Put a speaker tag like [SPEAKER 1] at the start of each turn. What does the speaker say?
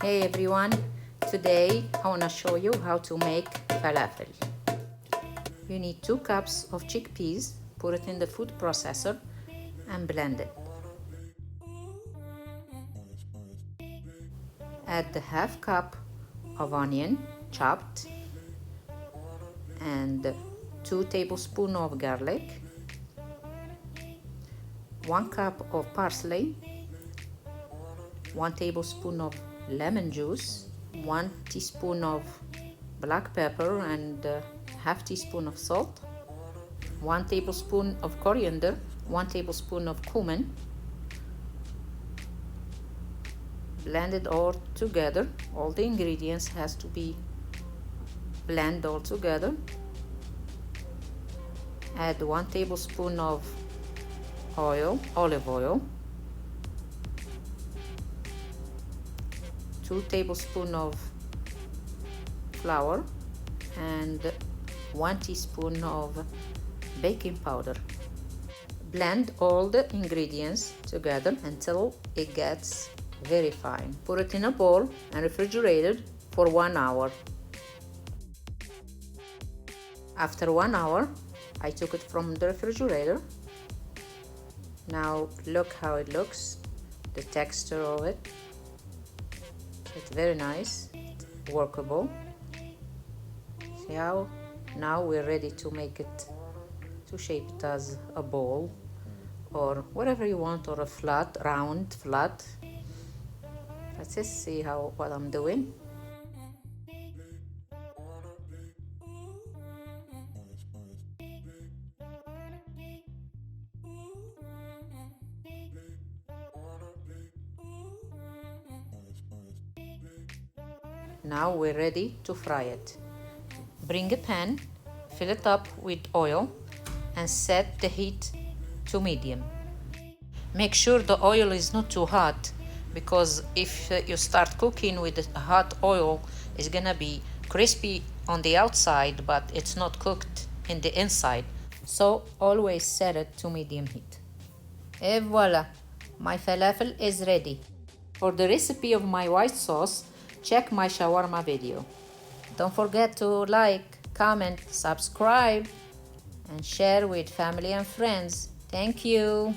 [SPEAKER 1] Hey everyone, today I want to show you how to make falafel. You need 2 cups of chickpeas, put it in the food processor and blend it. Add the half cup of onion chopped and 2 tablespoons of garlic, 1 cup of parsley, 1 tablespoon of lemon juice, 1 teaspoon of black pepper and half teaspoon of salt, 1 tablespoon of coriander, 1 tablespoon of cumin. Blend it all together. All the ingredients has to be blended all together. Add 1 tablespoon of olive oil, 2 tablespoons of flour and 1 teaspoon of baking powder. Blend all the ingredients together until it gets very fine. Put it in a bowl and refrigerate it for 1 hour. After 1 hour, I took it from the refrigerator. Now look how it looks, the texture of it. It's very nice, workable. See how? Now we're ready to make it, to shape it as a bowl or whatever you want, or a flat, round, flat. Let's just see what I'm doing. Now we're ready to fry it. Bring a pan, fill it up with oil and set the heat to medium. Make sure the oil is not too hot, because if you start cooking with the hot oil, it's gonna be crispy on the outside but it's not cooked in the inside. So always set it to medium heat. Et voila, my falafel is ready. For the recipe of my white sauce, check my shawarma video. Don't forget to like, comment, subscribe, and share with family and friends. Thank you.